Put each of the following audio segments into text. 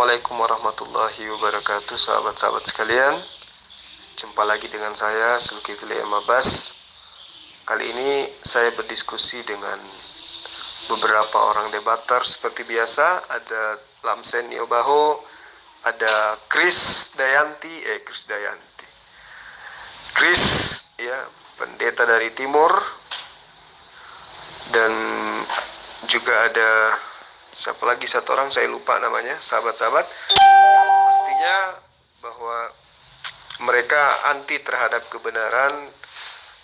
Assalamualaikum warahmatullahi wabarakatuh, sahabat-sahabat sekalian. Jumpa lagi dengan saya, Zulkifli M. Abbas. Kali ini saya berdiskusi dengan beberapa orang debater seperti biasa. Ada Lamsen Niobaho, ada Chris Dayanti, ya, pendeta dari Timur, dan juga ada siapa lagi, satu orang saya lupa namanya, sahabat-sahabat. Pastinya bahwa mereka anti terhadap kebenaran,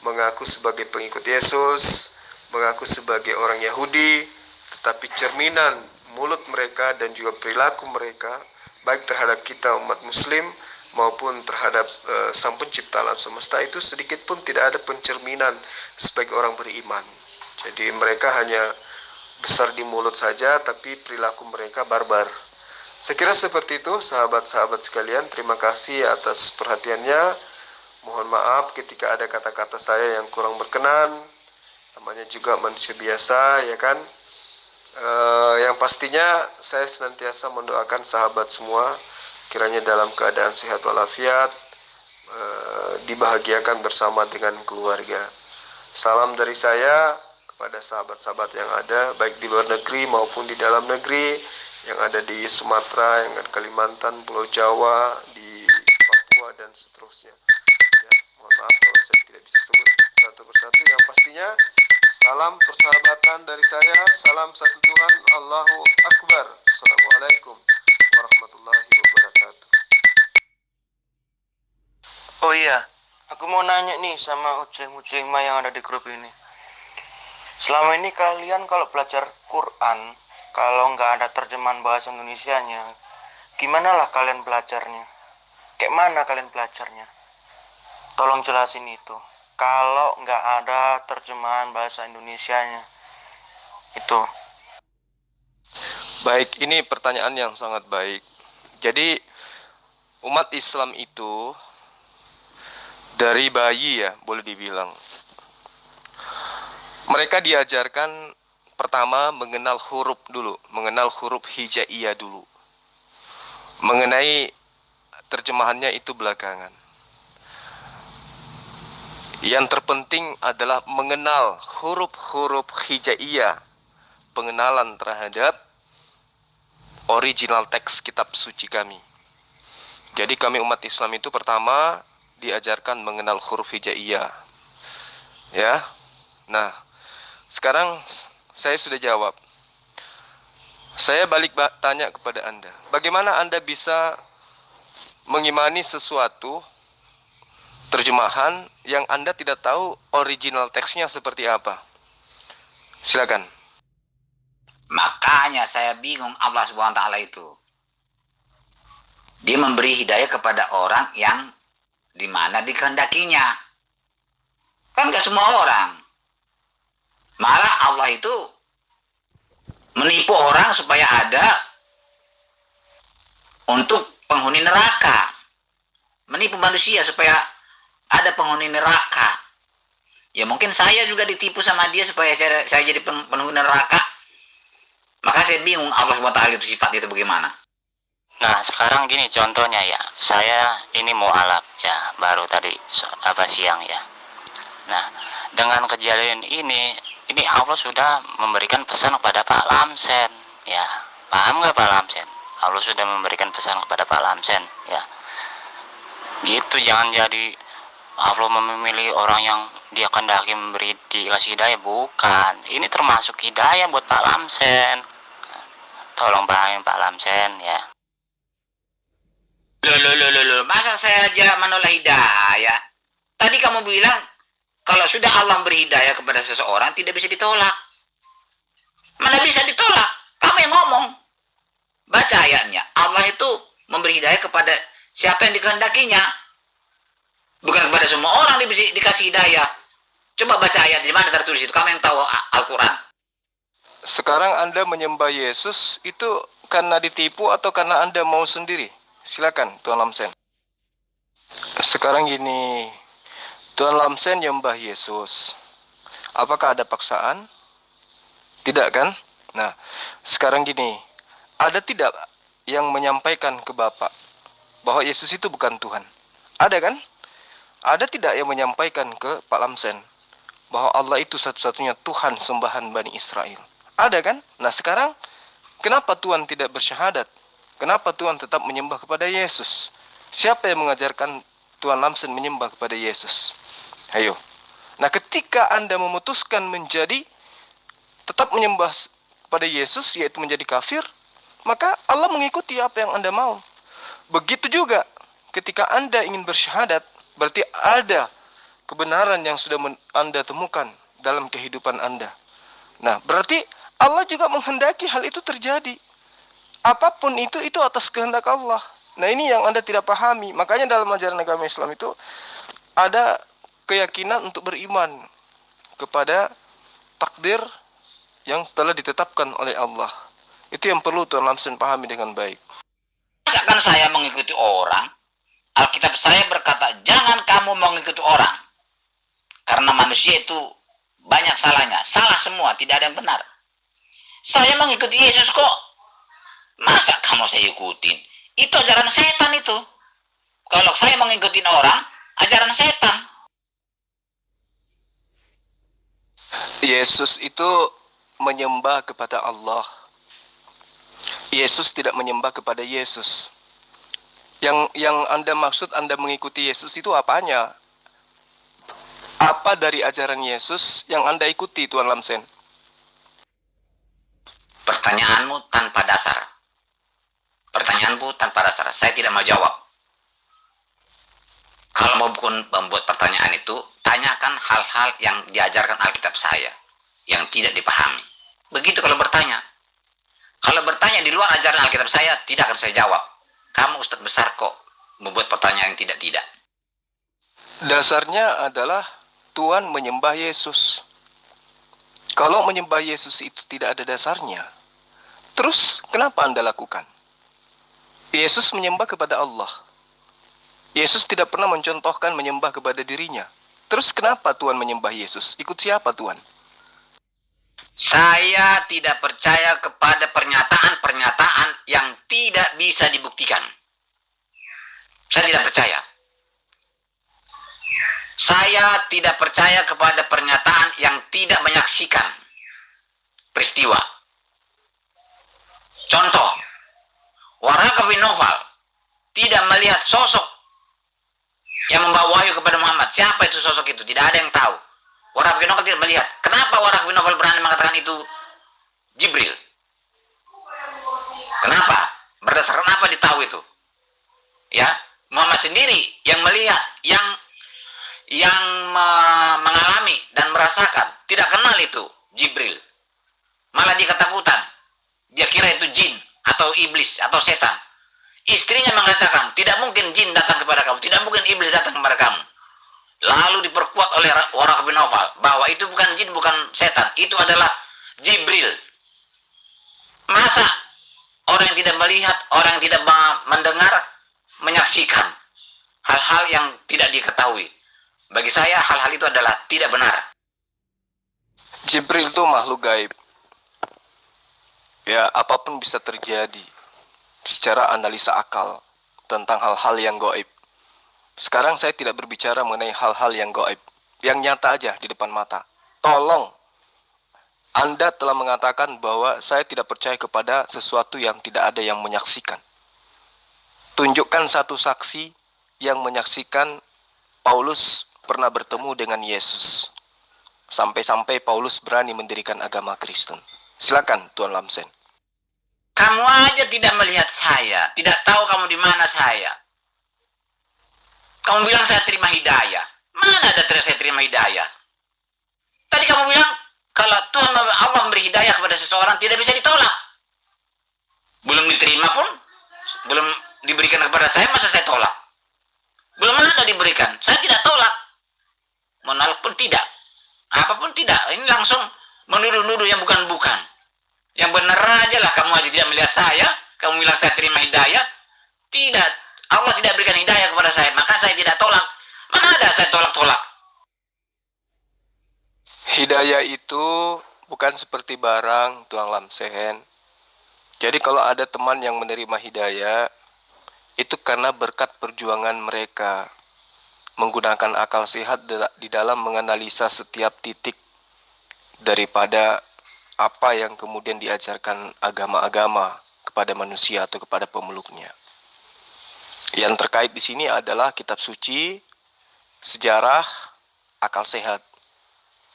mengaku sebagai pengikut Yesus, mengaku sebagai orang Yahudi, tetapi cerminan mulut mereka dan juga perilaku mereka, baik terhadap kita umat muslim maupun terhadap sang pencipta alam semesta, itu sedikit pun tidak ada pencerminan sebagai orang beriman. Jadi mereka hanya besar di mulut saja, tapi perilaku mereka barbar. Saya kira seperti itu, sahabat-sahabat sekalian. Terima kasih atas perhatiannya. Mohon maaf ketika ada kata-kata saya yang kurang berkenan. Namanya juga manusia biasa, ya kan? Yang pastinya saya senantiasa mendoakan sahabat semua kiranya dalam keadaan sehat walafiat, dibahagiakan bersama dengan keluarga. Salam dari saya pada sahabat-sahabat yang ada baik di luar negeri maupun di dalam negeri, yang ada di Sumatera, yang ada di Kalimantan, Pulau Jawa, di Papua dan seterusnya. Ya, mohon maaf kalau saya tidak bisa sebut satu persatu. Yang pastinya salam persahabatan dari saya, salam satu Tuhan, Allahu Akbar. Assalamualaikum warahmatullahi wabarakatuh. Oh iya, aku mau nanya nih sama Uceng yang ada di grup ini. Selama ini kalian kalau belajar Quran, kalau nggak ada terjemahan bahasa Indonesianya, gimana lah kalian belajarnya? Kayak mana kalian belajarnya? Tolong jelasin itu. Kalau nggak ada terjemahan bahasa Indonesianya, itu. Baik, ini pertanyaan yang sangat baik. Jadi umat Islam itu dari bayi, ya, boleh dibilang, mereka diajarkan pertama mengenal huruf dulu, mengenal huruf hijaiyah dulu. Mengenai terjemahannya itu belakangan. Yang terpenting adalah mengenal huruf-huruf hijaiyah, pengenalan terhadap original teks kitab suci kami. Jadi kami umat Islam itu pertama diajarkan mengenal huruf hijaiyah. Ya. Nah, sekarang saya sudah jawab. Saya balik tanya kepada Anda. Bagaimana Anda bisa mengimani sesuatu terjemahan yang Anda tidak tahu original teksnya seperti apa? Silakan. Makanya saya bingung Allah Subhanahu wa taala itu. Dia memberi hidayah kepada orang yang dimana dikehendakinya. Kan gak semua orang. Malah Allah itu menipu orang supaya ada untuk penghuni neraka. Menipu manusia supaya ada penghuni neraka. Ya mungkin saya juga ditipu sama dia supaya saya jadi penghuni neraka. Maka saya bingung Allah SWT itu sifat itu bagaimana. Nah sekarang gini contohnya ya. Saya ini mu'alaf ya, baru tadi siang ya. Nah dengan kejadian ini Allah sudah memberikan pesan kepada Pak Lamsen, ya. Paham nggak Pak Lamsen? Allah sudah memberikan pesan kepada Pak Lamsen, ya. Gitu, jangan jadi Allah memilih orang yang dia kehendaki dikasih hidayah, bukan. Ini termasuk hidayah buat Pak Lamsen. Tolong pahamin Pak Lamsen, ya. Loh, masa saya aja menolak hidayah? Tadi kamu bilang kalau sudah Allah beri hidayah kepada seseorang tidak bisa ditolak. Mana bisa ditolak? Kamu yang ngomong. Baca ayatnya. Allah itu memberi hidayah kepada siapa yang dikehendakinya. Bukan kepada semua orang dikasih hidayah. Coba baca ayat di mana tertulis itu. Kamu yang tahu Al-Quran. Sekarang Anda menyembah Yesus itu karena ditipu atau karena Anda mau sendiri? Silakan Tuan Lamsen. Sekarang gini, Tuan Lamsen nyembah Yesus. Apakah ada paksaan? Tidak kan? Nah, sekarang gini, ada tidak yang menyampaikan ke Bapak bahwa Yesus itu bukan Tuhan? Ada kan? Ada tidak yang menyampaikan ke Pak Lamsen bahwa Allah itu satu-satunya Tuhan sembahan Bani Israel? Ada kan? Nah sekarang, kenapa Tuhan tidak bersyahadat? Kenapa Tuhan tetap menyembah kepada Yesus? Siapa yang mengajarkan Tuhan Lamsen menyembah kepada Yesus? Ayo. Nah ketika Anda memutuskan menjadi tetap menyembah kepada Yesus, yaitu menjadi kafir, maka Allah mengikuti apa yang Anda mau. Begitu juga ketika Anda ingin bersyahadat, berarti ada kebenaran yang sudah Anda temukan dalam kehidupan Anda. Nah, berarti Allah juga menghendaki hal itu terjadi. Apapun itu atas kehendak Allah. Nah, ini yang Anda tidak pahami. Makanya dalam ajaran agama Islam itu ada keyakinan untuk beriman kepada takdir yang telah ditetapkan oleh Allah. Itu yang perlu Tuan Lamsen pahami dengan baik. Misalkan saya mengikuti orang, Alkitab saya berkata, jangan kamu mengikuti orang. Karena manusia itu banyak salahnya. Salah semua, tidak ada yang benar. Saya mengikuti Yesus kok. Masa kamu saya ikutin? Itu ajaran setan itu. Kalau saya mengikuti orang, ajaran setan. Yesus itu menyembah kepada Allah. Yesus tidak menyembah kepada Yesus. Yang Anda maksud Anda mengikuti Yesus itu apanya? Apa dari ajaran Yesus yang Anda ikuti, Tuan Lamsen? Pertanyaanmu tanpa dasar. Pertanyaanmu tanpa dasar. Saya tidak mau jawab. Kalau mau membuat pertanyaan itu, tanyakan hal-hal yang diajarkan Alkitab saya, yang tidak dipahami. Begitu kalau bertanya. Kalau bertanya di luar ajaran Alkitab saya, tidak akan saya jawab. Kamu ustadz besar kok, membuat pertanyaan yang tidak-tidak. Dasarnya adalah Tuhan menyembah Yesus. Kalau menyembah Yesus itu tidak ada dasarnya, terus kenapa Anda lakukan? Yesus menyembah kepada Allah. Yesus tidak pernah mencontohkan menyembah kepada dirinya. Terus kenapa Tuhan menyembah Yesus? Ikut siapa Tuhan? Saya tidak percaya kepada pernyataan-pernyataan yang tidak bisa dibuktikan. Saya tidak percaya. Saya tidak percaya kepada pernyataan yang tidak menyaksikan peristiwa. Contoh, Waraka bin Nawfal tidak melihat sosok yang membawa wahyu kepada Muhammad. Siapa itu sosok itu? Tidak ada yang tahu. Waraka bin Nawfal tidak melihat. Kenapa Waraka bin Nawfal berani mengatakan itu Jibril? Kenapa? Berdasarkan apa ditahu itu? Ya, Muhammad sendiri yang melihat, yang mengalami dan merasakan, tidak kenal itu Jibril. Malah dia ketakutan. Dia kira itu jin atau iblis atau setan. Istrinya mengatakan, tidak mungkin jin datang kepada kamu, tidak mungkin iblis datang kepada kamu. Lalu diperkuat oleh Waraka bin Nawfal bahwa itu bukan jin, bukan setan, itu adalah Jibril. Masa orang yang tidak melihat, orang yang tidak mendengar, menyaksikan hal-hal yang tidak diketahui? Bagi saya hal-hal itu adalah tidak benar. Jibril itu makhluk gaib. Ya, apapun bisa terjadi secara analisa akal tentang hal-hal yang gaib. Sekarang saya tidak berbicara mengenai hal-hal yang gaib, yang nyata aja di depan mata. Tolong, Anda telah mengatakan bahwa saya tidak percaya kepada sesuatu yang tidak ada yang menyaksikan. Tunjukkan satu saksi yang menyaksikan Paulus pernah bertemu dengan Yesus. Sampai-sampai Paulus berani mendirikan agama Kristen. Silakan, Tuan Lamsen. Kamu aja tidak melihat saya, tidak tahu kamu di mana saya. Kamu bilang saya terima hidayah. Mana ada saya terima hidayah? Tadi kamu bilang kalau Tuhan Allah memberi hidayah kepada seseorang tidak bisa ditolak. Belum diterima pun, belum diberikan kepada saya, masa saya tolak? Belum ada diberikan, saya tidak tolak. Menolak pun tidak. Apapun tidak. Ini langsung menuduh-nuduh yang bukan-bukan. Yang benar aja lah, kamu aja tidak melihat saya, kamu bilang saya terima hidayah. Tidak. Allah tidak berikan hidayah kepada saya, maka saya tidak tolak. Mana ada saya tolak-tolak? Hidayah itu bukan seperti barang, Tuan Lamsen. Jadi kalau ada teman yang menerima hidayah, itu karena berkat perjuangan mereka menggunakan akal sehat di dalam menganalisa setiap titik daripada apa yang kemudian diajarkan agama-agama kepada manusia atau kepada pemeluknya. Yang terkait di sini adalah kitab suci, sejarah, akal sehat,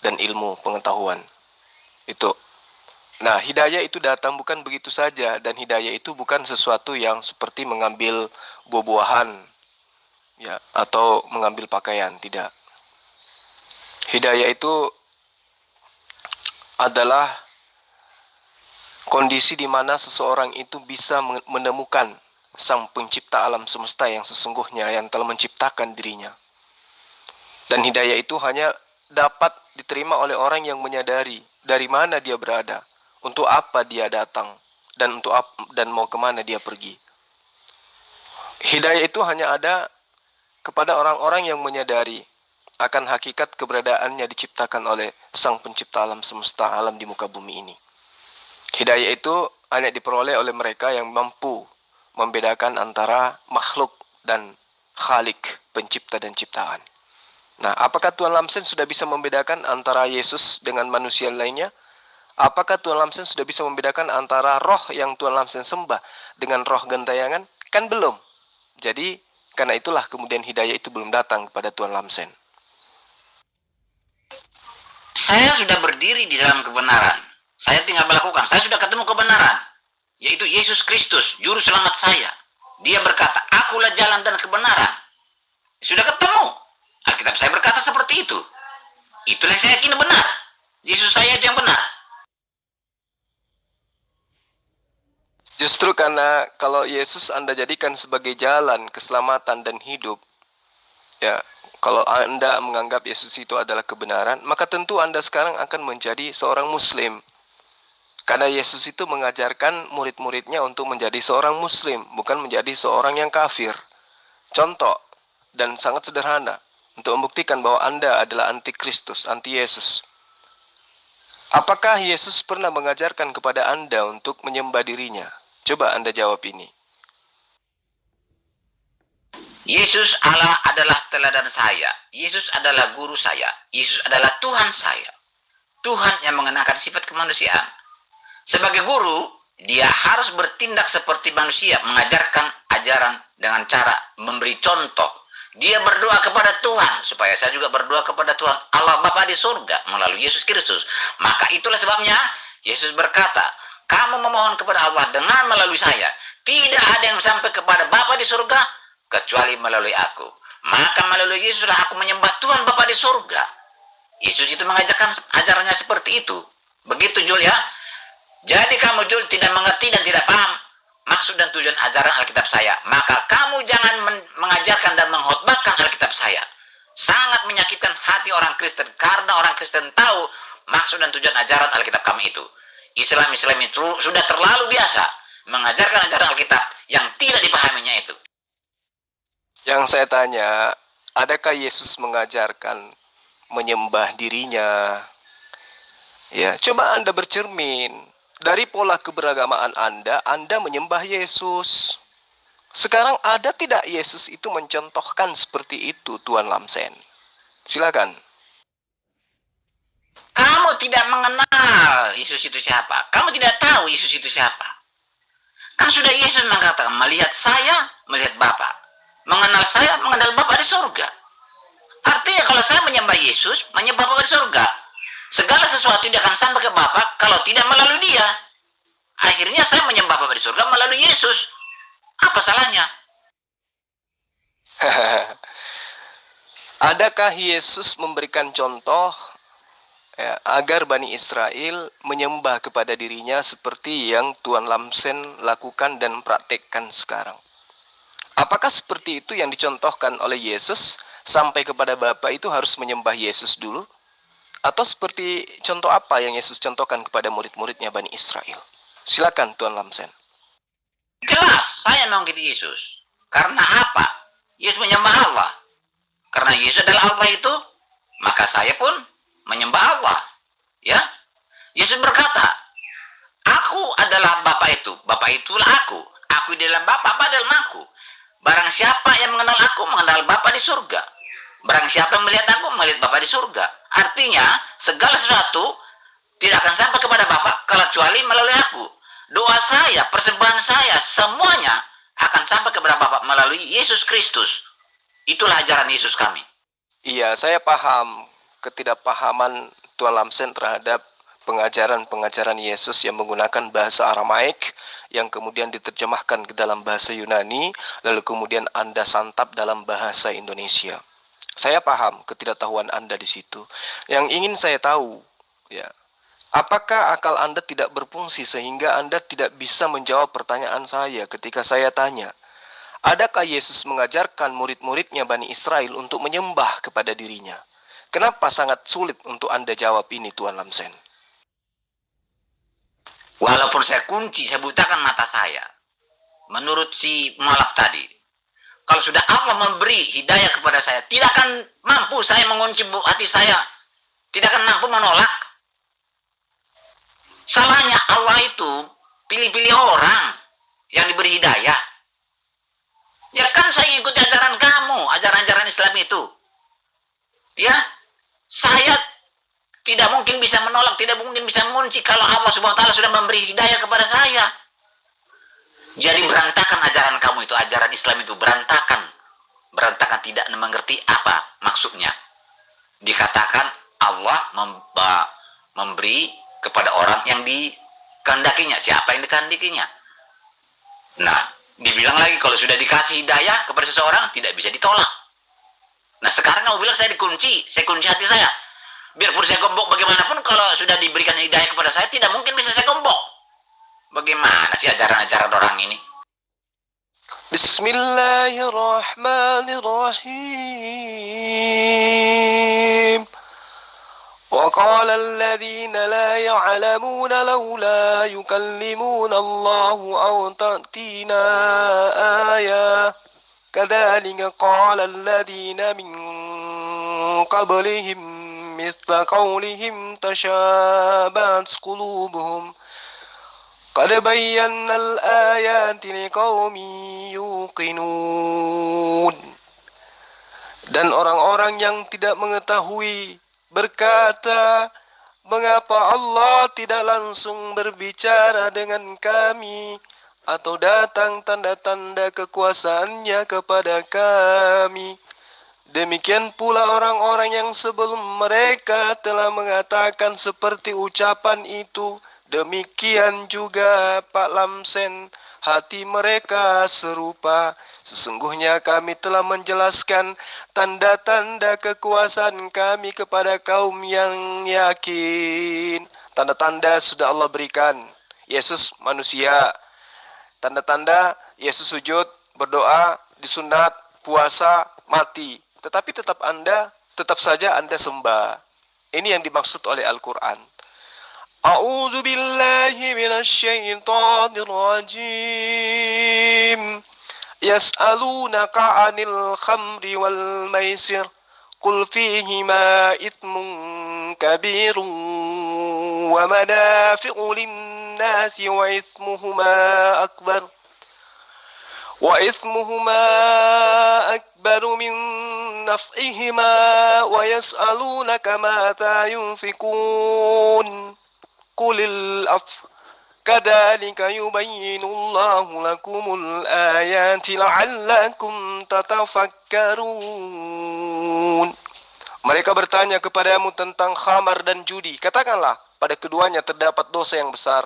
dan ilmu pengetahuan. Itu. Nah, hidayah itu datang bukan begitu saja, dan hidayah itu bukan sesuatu yang seperti mengambil buah-buahan, ya, atau mengambil pakaian, tidak. Hidayah itu adalah kondisi di mana seseorang itu bisa menemukan Sang Pencipta alam semesta yang sesungguhnya, yang telah menciptakan dirinya. Dan hidayah itu hanya dapat diterima oleh orang yang menyadari dari mana dia berada, untuk apa dia datang, dan mau kemana dia pergi. Hidayah itu hanya ada kepada orang-orang yang menyadari akan hakikat keberadaannya diciptakan oleh Sang Pencipta alam semesta, alam di muka bumi ini. Hidayah itu hanya diperoleh oleh mereka yang mampu membedakan antara makhluk dan Khalik, pencipta dan ciptaan. Nah, apakah Tuan Lamsen sudah bisa membedakan antara Yesus dengan manusia lainnya? Apakah Tuan Lamsen sudah bisa membedakan antara roh yang Tuan Lamsen sembah dengan roh gentayangan? Kan belum. Jadi, karena itulah kemudian hidayah itu belum datang kepada Tuan Lamsen. Saya sudah berdiri di dalam kebenaran. Saya tinggal melakukan. Saya sudah ketemu kebenaran, yaitu Yesus Kristus, juru selamat saya. Dia berkata, akulah jalan dan kebenaran. Sudah ketemu. Alkitab saya berkata seperti itu. Itulah yang saya yakin benar. Yesus saya itu yang benar. Justru karena kalau Yesus Anda jadikan sebagai jalan, keselamatan, dan hidup, ya, kalau Anda menganggap Yesus itu adalah kebenaran, maka tentu Anda sekarang akan menjadi seorang Muslim. Karena Yesus itu mengajarkan murid-muridnya untuk menjadi seorang Muslim, bukan menjadi seorang yang kafir. Contoh, dan sangat sederhana, untuk membuktikan bahwa Anda adalah anti-Kristus, anti-Yesus. Apakah Yesus pernah mengajarkan kepada Anda untuk menyembah dirinya? Coba Anda jawab ini. Yesus Allah adalah teladan saya. Yesus adalah guru saya. Yesus adalah Tuhan saya. Tuhan yang mengenakan sifat kemanusiaan. Sebagai guru, dia harus bertindak seperti manusia, mengajarkan ajaran dengan cara memberi contoh. Dia berdoa kepada Tuhan, supaya saya juga berdoa kepada Tuhan Allah Bapa di surga melalui Yesus Kristus. Maka itulah sebabnya Yesus berkata, kamu memohon kepada Allah dengan melalui saya. Tidak ada yang sampai kepada Bapa di surga kecuali melalui aku. Maka melalui Yesuslah aku menyembah Tuhan Bapa di surga. Yesus itu mengajarkan ajarannya seperti itu. Begitu Jul ya. Jadi kamu Jul tidak mengerti dan tidak paham maksud dan tujuan ajaran Alkitab saya. Maka kamu jangan mengajarkan dan mengkhotbahkan Alkitab saya. Sangat menyakitkan hati orang Kristen karena orang Kristen tahu maksud dan tujuan ajaran Alkitab kami itu. Islam itu sudah terlalu biasa mengajarkan ajaran Alkitab yang tidak dipahaminya itu. Yang saya tanya, adakah Yesus mengajarkan menyembah dirinya? Ya, coba Anda bercermin. Dari pola keberagamaan Anda menyembah Yesus. Sekarang ada tidak Yesus itu mencontohkan seperti itu, Tuan Lamsen? Silakan. Kamu tidak mengenal Yesus itu siapa. Kamu tidak tahu Yesus itu siapa. Kan sudah Yesus mengatakan, melihat saya, melihat Bapa. Mengenal saya, mengenal Bapa di surga. Artinya kalau saya menyembah Yesus, menyembah Bapa di surga. Segala sesuatu tidak akan sampai ke Bapa kalau tidak melalui dia. Akhirnya saya menyembah Bapa di surga melalui Yesus. Apa salahnya? Adakah Yesus memberikan contoh ya, agar Bani Israel menyembah kepada dirinya seperti yang Tuan Lamsen lakukan dan praktekkan sekarang? Apakah seperti itu yang dicontohkan oleh Yesus? Sampai kepada Bapa itu harus menyembah Yesus dulu? Atau seperti contoh apa yang Yesus contohkan kepada murid-muridnya Bani Israel? Silakan Tuan Lamsen. Jelas, saya mengikuti Yesus. Karena apa? Yesus menyembah Allah. Karena Yesus adalah Allah itu, maka saya pun menyembah Allah. Ya, Yesus berkata, aku adalah Bapa Bapak itu? Bapak itulah aku. Aku di dalam Bapak dalam aku. Barang siapa yang mengenal aku, mengenal Bapa di surga. Barang siapa yang melihat aku, melihat Bapa di surga. Artinya, segala sesuatu tidak akan sampai kepada Bapa kecuali melalui aku. Doa saya, persembahan saya, semuanya akan sampai kepada Bapa melalui Yesus Kristus. Itulah ajaran Yesus kami. Iya, saya paham ketidakpahaman Tuan Lamsen terhadap pengajaran-pengajaran Yesus yang menggunakan bahasa Aramaik yang kemudian diterjemahkan ke dalam bahasa Yunani, lalu kemudian Anda santap dalam bahasa Indonesia. Saya paham ketidaktahuan Anda di situ. Yang ingin saya tahu, ya, apakah akal Anda tidak berfungsi sehingga Anda tidak bisa menjawab pertanyaan saya ketika saya tanya, adakah Yesus mengajarkan murid-muridnya Bani Israel untuk menyembah kepada dirinya? Kenapa sangat sulit untuk Anda jawab ini, Tuan Lamsen? Walaupun saya kunci, saya butakan mata saya. Menurut si mualaf tadi, kalau sudah Allah memberi hidayah kepada saya, tidak akan mampu saya mengunci hati saya. Tidak akan mampu menolak. Salahnya Allah itu pilih-pilih orang yang diberi hidayah. Ya kan saya ngikuti ajaran kamu, ajaran-ajaran Islam itu. Ya, saya tidak mungkin bisa menolak, tidak mungkin bisa mengunci kalau Allah Subhanahu wa taala sudah memberi hidayah kepada saya. Jadi berantakan ajaran kamu itu, ajaran Islam itu berantakan. Berantakan, tidak mengerti apa maksudnya. Dikatakan Allah memberi kepada orang yang dikehendakinya, siapa yang dikehendakinya. Nah, dibilang lagi kalau sudah dikasih hidayah kepada seseorang tidak bisa ditolak. Nah, sekarang kamu bilang saya dikunci, saya kunci hati saya. Biarpun saya gembok bagaimanapun, kalau sudah diberikan hidayah kepada saya, tidak mungkin bisa saya gembok. Bagaimana sih ajaran-ajaran orang ini? Bismillahirrahmanirrahim. وقال الذين لا يعلمون لولا يكلمنا الله أو تأتينا آية كذلك قال الذين من قبلهم مثل قولهم تشابهت قلوبهم قد بينا الآيات لقوم يوقنون. Dan orang-orang yang tidak mengetahui berkata, mengapa Allah tidak langsung berbicara dengan kami atau datang tanda-tanda kekuasaannya kepada kami. Demikian pula orang-orang yang sebelum mereka telah mengatakan seperti ucapan itu. Demikian juga Pak Lamsen, hati mereka serupa. Sesungguhnya kami telah menjelaskan tanda-tanda kekuasaan kami kepada kaum yang yakin. Tanda-tanda sudah Allah berikan. Yesus manusia. Tanda-tanda Yesus sujud, berdoa, disunat, puasa, mati. Tetapi tetap saja Anda sembah. Ini yang dimaksud oleh Al-Quran. A'udzu billahi minasy syaithanir rajim. Yas'alunaka 'anil khamri wal maisir. Qul fihima ithmun kabirun wa manafi'u lin-nasi wa ithmuhuma akbar min naf'ihima wa yas'alunaka mata yunfikun. Qulil afw kadzalika yubayyinu Allahu lakumul ayati la'allakum tatafakkarun. Mereka bertanya kepadamu tentang khamar dan judi. Katakanlah, pada keduanya terdapat dosa yang besar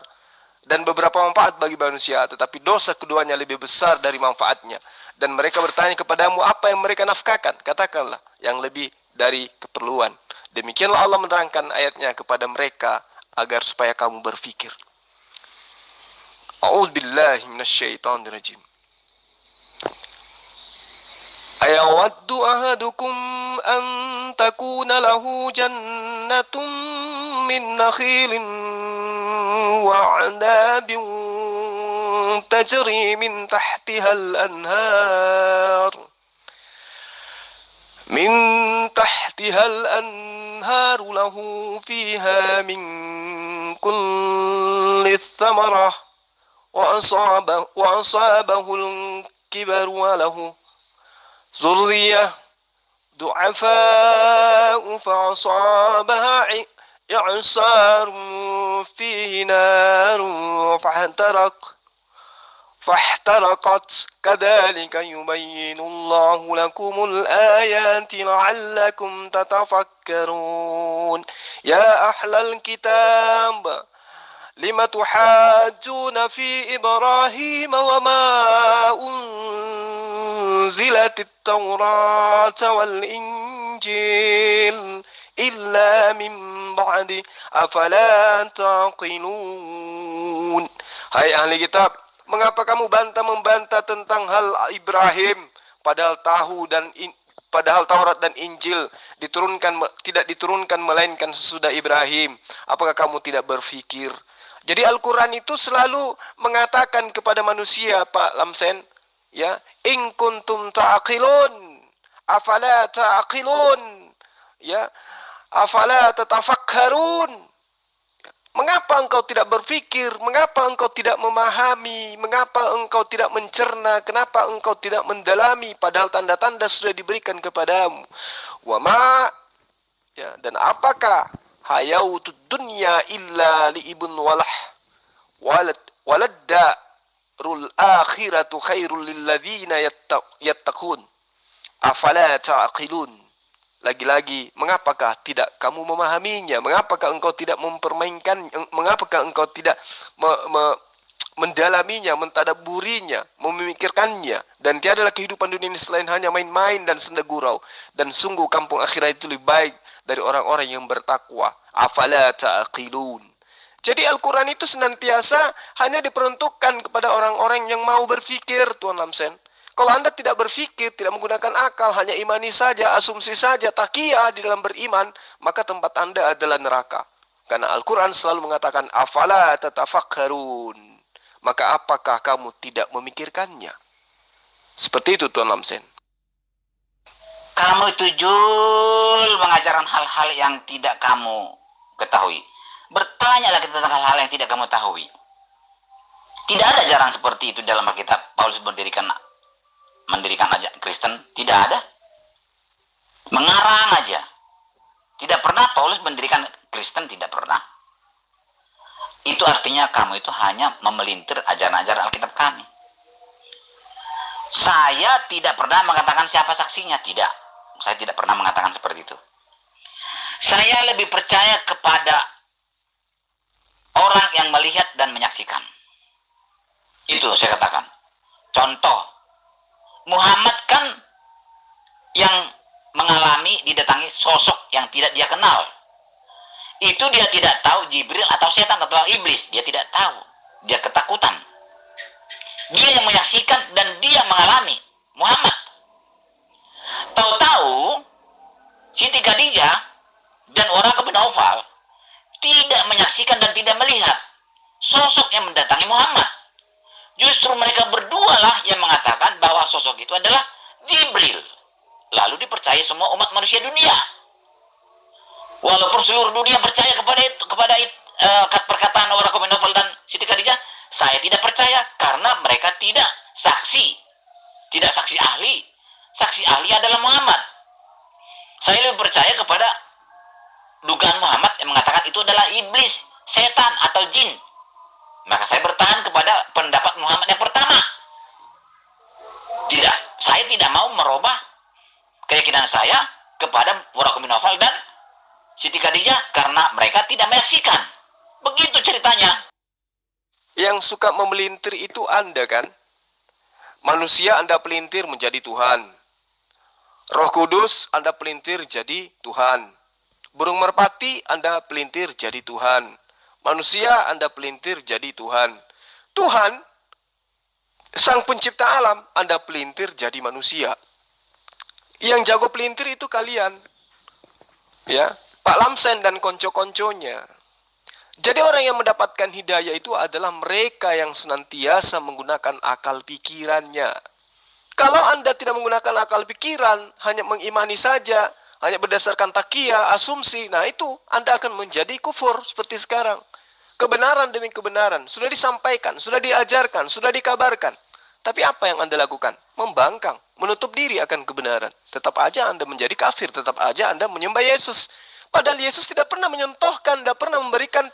dan beberapa manfaat bagi manusia, tetapi dosa keduanya lebih besar dari manfaatnya. Dan mereka bertanya kepadamu apa yang mereka nafkahkan. Katakanlah, yang lebih dari keperluan. Demikianlah Allah menerangkan ayatnya kepada mereka agar supaya kamu berfikir. A'udzu billahi minasyaitonir rajim. Ayawaddu ahadukum an takuna lahu jannatun min nakhilin wa 'anabin tajri min tahtiha al-anhar lahu fiha min kulli thamarah وأصابه الكبر وله ذرية ضعفاء فأصابها إعصار فيه نار فاحترقت كذلك يبين الله لكم الآيات لعلكم تتفكرون يا أهل الكتاب لم تحاجون في إبراهيم وما أنزلت التوراة والإنجيل إلا من بعد أفلا تعقلون. Hai ahli kitab, mengapa kamu membantah tentang hal Ibrahim, padahal padahal Taurat dan Injil tidak diturunkan melainkan sesudah Ibrahim? Apakah kamu tidak berpikir? Jadi Al-Quran itu selalu mengatakan kepada manusia, Pak Lamsen, ya, in kuntum ta'qilun, afala ta'qilun, ya, afala tatafakkarun. Mengapa engkau tidak berpikir? Mengapa engkau tidak memahami? Mengapa engkau tidak mencerna? Kenapa engkau tidak mendalami? Padahal tanda-tanda sudah diberikan kepadamu. Wama, ya, dan apakah hayautud dunya illa li ibn waladdarul akhiratu khairul lilladzina yattaqun afala ta'qilun. Lagi-lagi, mengapakah tidak kamu memahaminya? Mengapakah engkau tidak mempermainkan? Mengapakah engkau tidak mendalaminya, mentadaburinya, memikirkannya? Dan tiadalah kehidupan dunia ini selain hanya main-main dan senda gurau. Dan sungguh kampung akhirat itu lebih baik dari orang-orang yang bertakwa. Afala ta'qilun. Jadi Al-Quran itu senantiasa hanya diperuntukkan kepada orang-orang yang mau berpikir, Tuan Lamsen. Kalau Anda tidak berpikir, tidak menggunakan akal, hanya imani saja, asumsi saja, takiyah di dalam beriman, maka tempat Anda adalah neraka. Karena Al-Quran selalu mengatakan, afala tatafakkarun. Maka apakah kamu tidak memikirkannya? Seperti itu, Tuan Lamsen. Kamu itu Jul mengajarkan hal-hal yang tidak kamu ketahui. Bertanyalah tentang hal-hal yang tidak kamu tahu. Tidak ada ajaran seperti itu dalam Alkitab. Paulus mendirikan aja Kristen, tidak ada. Mengarang aja. Tidak pernah Paulus mendirikan Kristen, tidak pernah. Itu artinya kamu itu hanya memelintir ajaran-ajaran Alkitab kami. Saya tidak pernah mengatakan siapa saksinya, tidak. Saya tidak pernah mengatakan seperti itu. Saya lebih percaya kepada orang yang melihat dan menyaksikan. Itu saya katakan. Contoh, Muhammad kan yang mengalami didatangi sosok yang tidak dia kenal. Itu dia tidak tahu Jibril atau setan atau iblis. Dia tidak tahu. Dia ketakutan. Dia yang menyaksikan dan dia mengalami. Muhammad. Tahu-tahu Siti Khadijah dan Waraqah bin Naufal tidak menyaksikan dan tidak melihat sosok yang mendatangi Muhammad. Justru mereka berdua lah yang mengatakan bahwa sosok itu adalah Jibril. Lalu dipercaya semua umat manusia dunia. Walaupun seluruh dunia percaya kepada perkataan Waraqah bin Naufal dan Siti Khadijah, saya tidak percaya karena mereka tidak saksi. Tidak saksi ahli. Saksi ahli adalah Muhammad. Saya lebih percaya kepada dugaan Muhammad yang mengatakan itu adalah iblis, setan atau jin. Maka saya bertahan kepada pendapat Muhammad yang pertama. Tidak, saya tidak mau merubah keyakinan saya kepada Waraqah bin Naufal dan Siti Khadijah karena mereka tidak menyaksikan. Begitu ceritanya. Yang suka memelintir itu Anda kan? Manusia Anda pelintir menjadi Tuhan. Roh Kudus Anda pelintir jadi Tuhan. Burung merpati Anda pelintir jadi Tuhan. Manusia Anda pelintir jadi Tuhan. Tuhan, Sang Pencipta alam, Anda pelintir jadi manusia. Yang jago pelintir itu kalian. Ya, Pak Lamsen dan konco-konconya. Jadi orang yang mendapatkan hidayah itu adalah mereka yang senantiasa menggunakan akal pikirannya. Kalau Anda tidak menggunakan akal pikiran, hanya mengimani saja, hanya berdasarkan takiyah, asumsi, nah itu Anda akan menjadi kufur seperti sekarang. kebenaran demi kebenaran, sudah disampaikan, sudah diajarkan, sudah dikabarkan. Tapi apa yang Anda lakukan? Membangkang, menutup diri akan kebenaran. Tetap aja Anda menjadi kafir, tetap aja Anda menyembah Yesus. Padahal Yesus tidak pernah menyentuhkan, tidak pernah memberikan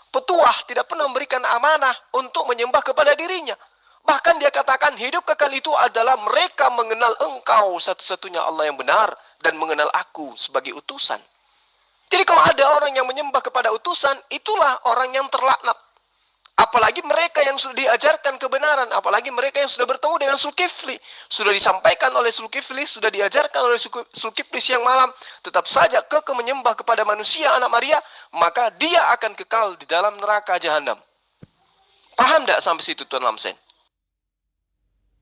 petuah, tidak pernah memberikan amanah untuk menyembah kepada dirinya. Bahkan dia katakan hidup kekal itu adalah mereka mengenal engkau satu-satunya Allah yang benar dan mengenal aku sebagai utusan. Jadi kalau ada orang yang menyembah kepada utusan, itulah orang yang terlaknat. Apalagi mereka yang sudah diajarkan kebenaran, apalagi mereka yang sudah bertemu dengan Zulkifli, sudah disampaikan oleh Zulkifli, sudah diajarkan oleh Zulkifli siang malam, tetap saja kekeh menyembah kepada manusia anak Maria, maka dia akan kekal di dalam neraka jahanam. Paham tidak sampai situ Tuan Lamsen?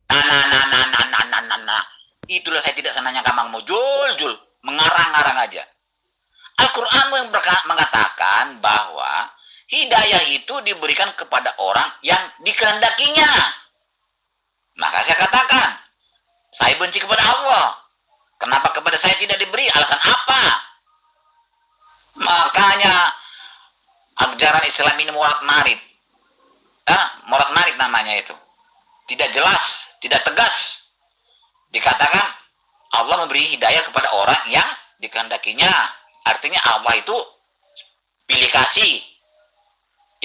Nah. Itulah saya tidak senangnya Kamang Mujul, mengarang-arang aja. Al-Quran yang mengatakan bahwa hidayah itu diberikan kepada orang yang dikehendakinya. Maka saya katakan, saya benci kepada Allah. Kenapa kepada saya tidak diberi? Alasan apa? Makanya ajaran Islam ini murat marit. Murat marit namanya itu. Tidak jelas, tidak tegas. Dikatakan Allah memberi hidayah kepada orang yang dikehendakinya. Artinya Allah itu pilih kasih.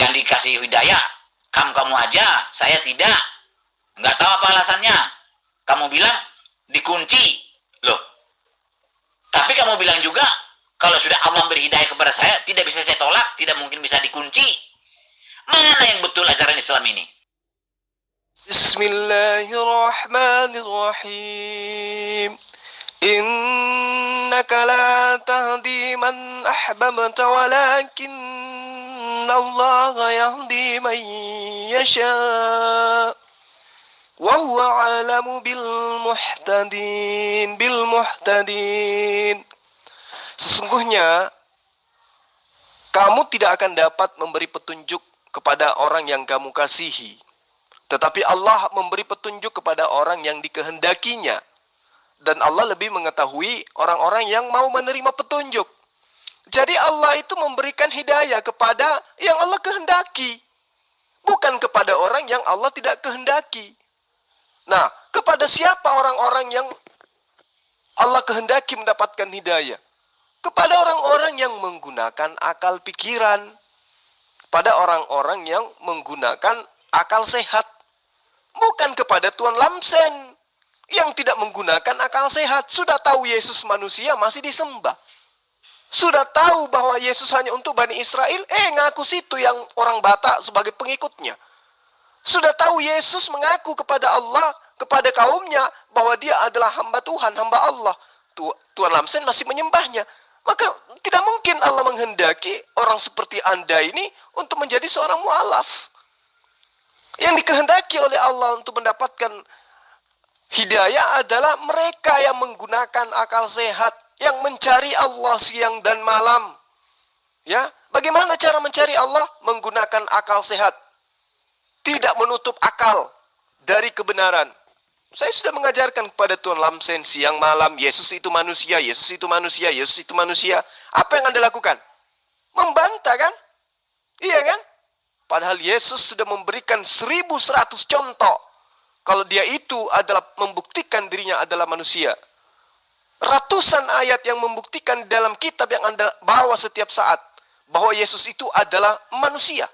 Yang dikasih hidayah, kamu aja, saya tidak. Nggak tahu apa alasannya. Kamu bilang dikunci. Loh. Tapi kamu bilang juga, kalau sudah Allah beri hidayah kepada saya, tidak bisa saya tolak, tidak mungkin bisa dikunci. Mana yang betul ajaran Islam ini? Bismillahirrahmanirrahim. Innaka la tahdi man ahbabta walakin Allah yahdi man yasha wa huwa alamu bil muhtadin. Sesungguhnya kamu tidak akan dapat memberi petunjuk kepada orang yang kamu kasihi, tetapi Allah memberi petunjuk kepada orang yang dikehendakinya. Dan Allah lebih mengetahui orang-orang yang mau menerima petunjuk. Jadi Allah itu memberikan hidayah kepada yang Allah kehendaki. Bukan kepada orang yang Allah tidak kehendaki. Nah, kepada siapa orang-orang yang Allah kehendaki mendapatkan hidayah? Kepada orang-orang yang menggunakan akal pikiran. Pada orang-orang yang menggunakan akal sehat. Bukan kepada Tuan Lamsen yang tidak menggunakan akal sehat. Sudah tahu Yesus manusia masih disembah. Sudah tahu bahwa Yesus hanya untuk Bani Israel, ngaku situ yang orang Batak sebagai pengikutnya. Sudah tahu Yesus mengaku kepada Allah, kepada kaumnya, bahwa dia adalah hamba Tuhan, hamba Allah. Tuan Lamsen masih menyembahnya. Maka tidak mungkin Allah menghendaki orang seperti Anda ini untuk menjadi seorang mu'alaf. Yang dikehendaki oleh Allah untuk mendapatkan hidayah adalah mereka yang menggunakan akal sehat, yang mencari Allah siang dan malam. Ya, bagaimana cara mencari Allah? Menggunakan akal sehat. Tidak menutup akal dari kebenaran. Saya sudah mengajarkan kepada Tuan Lamsen siang malam, Yesus itu manusia, Yesus itu manusia, Yesus itu manusia. Apa yang Anda lakukan? Membantah kan? Iya kan? Padahal Yesus sudah memberikan 1100 contoh. Kalau dia itu adalah membuktikan dirinya adalah manusia. Ratusan ayat yang membuktikan dalam kitab yang Anda bawa setiap saat bahwa Yesus itu adalah manusia.